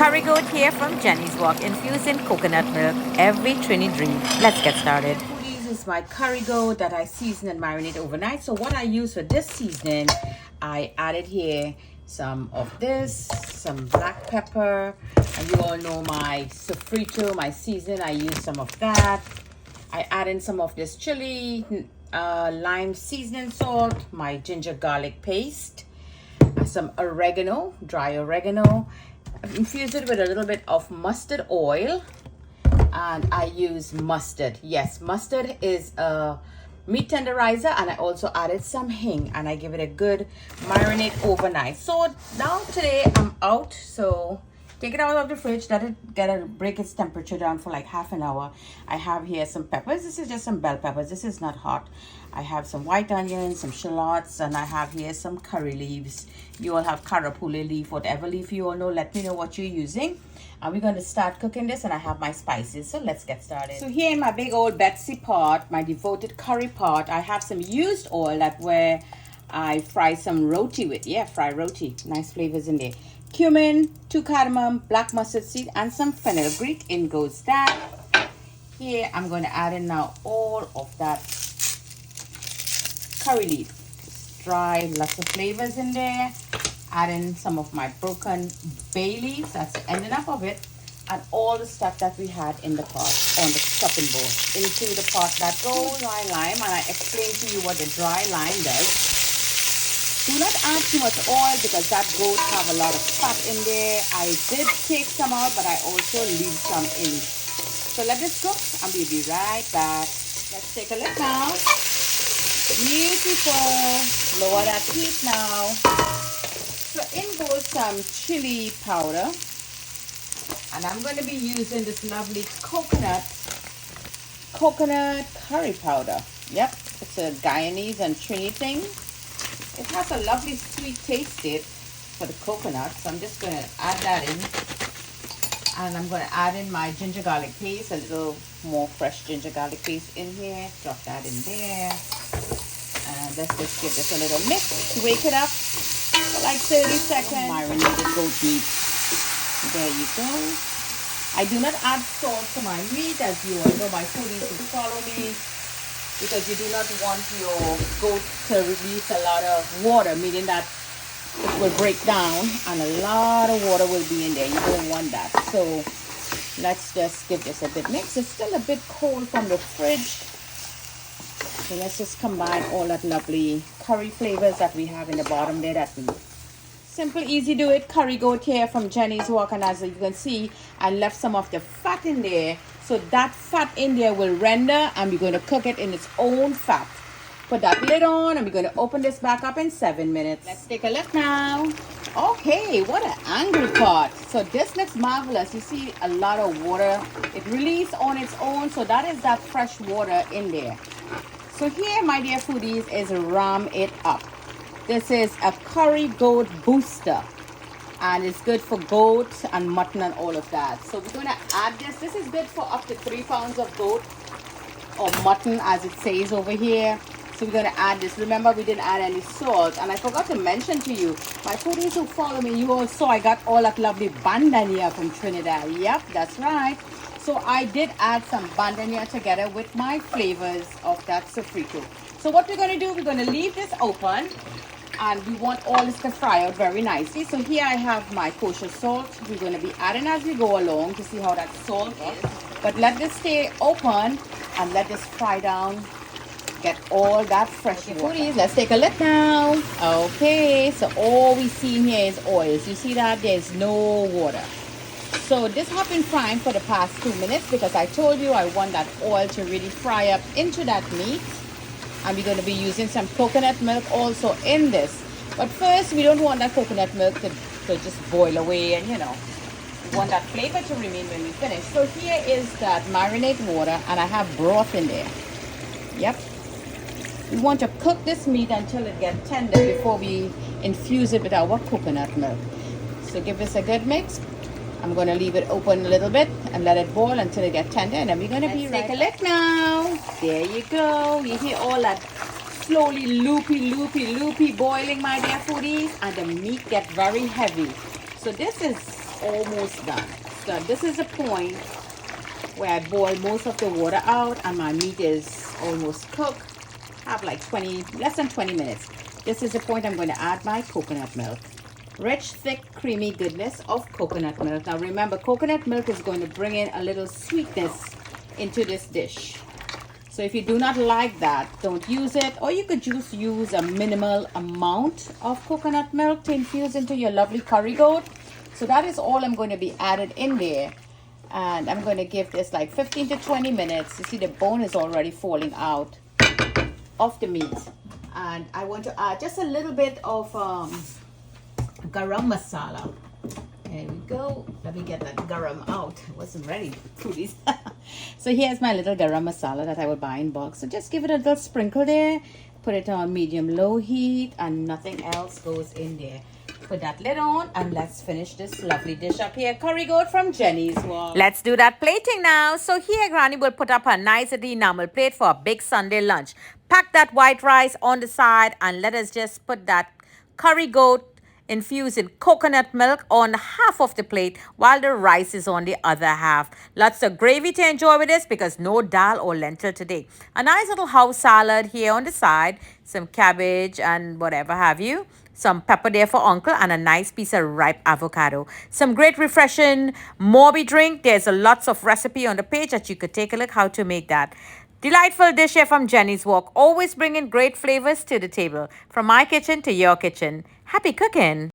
curry goat here from Jenny's Walk, infusing coconut milk every Trini dream. Let's get started. This is my curry goat that I season and marinate overnight. So what I use for this seasoning, I added here some of this, some black pepper, and you all know my sofrito, my season. I use some of that. I add in some of this chili, lime seasoning salt, my ginger garlic paste, some oregano, dry oregano. I've infused it with a little bit of mustard oil, and I use mustard. Yes, mustard is a meat tenderizer, and I also added some hing, and I give it a good marinate overnight. So now today I'm out, so take it out of the fridge, let it break its temperature down for like half an hour. I have here some peppers. This is just some bell peppers. This is not hot. I have some white onions, some shallots, and I have here some curry leaves. You all have carapule leaf, whatever leaf you all know. Let me know what you're using. And we're going to start cooking this, and I have my spices. So let's get started. So here in my big old Betsy pot, my devoted curry pot, I have some used oil that where I fry some roti with. Yeah, fry roti. Nice flavors in there. Cumin, 2 cardamom, black mustard seed, and some fenugreek. In goes that. Here I'm going to add in now all of that curry leaf. It's dry, lots of flavors in there. Add in some of my broken bay leaves. That's the ending up of it. And all the stuff that we had in the pot on the chopping board into the pot. That goes dry lime, and I explained to you what the dry lime does. Do not add too much oil because that goat have a lot of fat in there. I did take some out, but I also leave some in. So let this cook, and we'll be right back. Let's take a look now. Beautiful. Lower that heat now. So in goes some chili powder. And I'm going to be using this lovely coconut curry powder. Yep, it's a Guyanese and Trini thing. It has a lovely sweet taste to it for the coconut. So I'm just going to add that in. And I'm going to add in my ginger garlic paste, a little more fresh ginger garlic paste in here. Drop that in there. And let's just give this a little mix. Wake it up for like 30 seconds. Marinated goat meat. There you go. I do not add salt to my meat, as you all know, my foodies who follow me, because you do not want your goat to release a lot of water, meaning that it will break down and a lot of water will be in there. You don't want that. So let's just give this a bit mix. It's still a bit cold from the fridge. So let's just combine all that lovely curry flavors that we have in the bottom there. That we simple, easy do it. Curry goat here from Jenny's Walk, and as you can see, I left some of the fat in there. So that fat in there will render, and we're going to cook it in its own fat. Put that lid on, and we're going to open this back up in 7 minutes. Let's take a look now. Okay, what an angry pot. So this looks marvelous. You see a lot of water. It released on its own, so that is that fresh water in there. So here, my dear foodies, is ram it up. This is a curry goat booster. And it's good for goat and mutton and all of that. So we're going to add this. This is good for up to 3 pounds of goat or mutton, as it says over here. So we're going to add this. Remember, we didn't add any salt. And I forgot to mention to you, my foodies who follow me, you all saw I got all that lovely bandania from Trinidad. Yep, that's right. So I did add some bandania together with my flavors of that sofrito. So what we're going to do, we're going to leave this open. And we want all this to fry out very nicely. So here I have my kosher salt. We're going to be adding as we go along to see how that salt is. But let this stay open and let this fry down. Get all that fresh water. Let's take a look now. Okay, so all we see in here is oils. You see that? There's no water. So this has been frying for the past 2 minutes because I told you I want that oil to really fry up into that meat. And we're going to be using some coconut milk also in this. But first, we don't want that coconut milk to just boil away, and we want that flavor to remain when we finish. So here is that marinade water, and I have broth in there. Yep. We want to cook this meat until it gets tender before we infuse it with our coconut milk. So give this a good mix. I'm going to leave it open a little bit and let it boil until it gets tender, and then we're going to be right. Take a look now. There you go. You hear all that slowly loopy boiling, my dear foodies, and the meat get very heavy. So this is almost done. So this is a point where I boil most of the water out and my meat is almost cooked. I have like less than 20 minutes. This is the point I'm going to add my coconut milk. Rich, thick, creamy goodness of coconut milk. Now remember, coconut milk is going to bring in a little sweetness into this dish. So if you do not like that, don't use it. Or you could just use a minimal amount of coconut milk to infuse into your lovely curry goat. So that is all I'm going to be added in there. And I'm going to give this like 15 to 20 minutes. You see the bone is already falling out of the meat. And I want to add just a little bit of garam masala. There we go. Let me get that garam out. I wasn't ready, foodies. So here's my little garam masala that I would buy in bulk. So just give it a little sprinkle there. Put it on medium-low heat and nothing else goes in there. Put that lid on and let's finish this lovely dish up here. Curry goat from Jenny's Wok. Let's do that plating now. So here Granny will put up her nice enamel plate for a big Sunday lunch. Pack that white rice on the side and let us just put that curry goat infused in coconut milk on half of the plate while the rice is on the other half. Lots of gravy to enjoy with this because no dal or lentil today. A nice little house salad here on the side, some cabbage and whatever have you. Some pepper there for uncle and a nice piece of ripe avocado. Some great refreshing Morby drink. There's a lots of recipe on the page that you could take a look how to make that. Delightful dish here from Jenny's Wok. Always bringing great flavors to the table. From my kitchen to your kitchen. Happy cooking!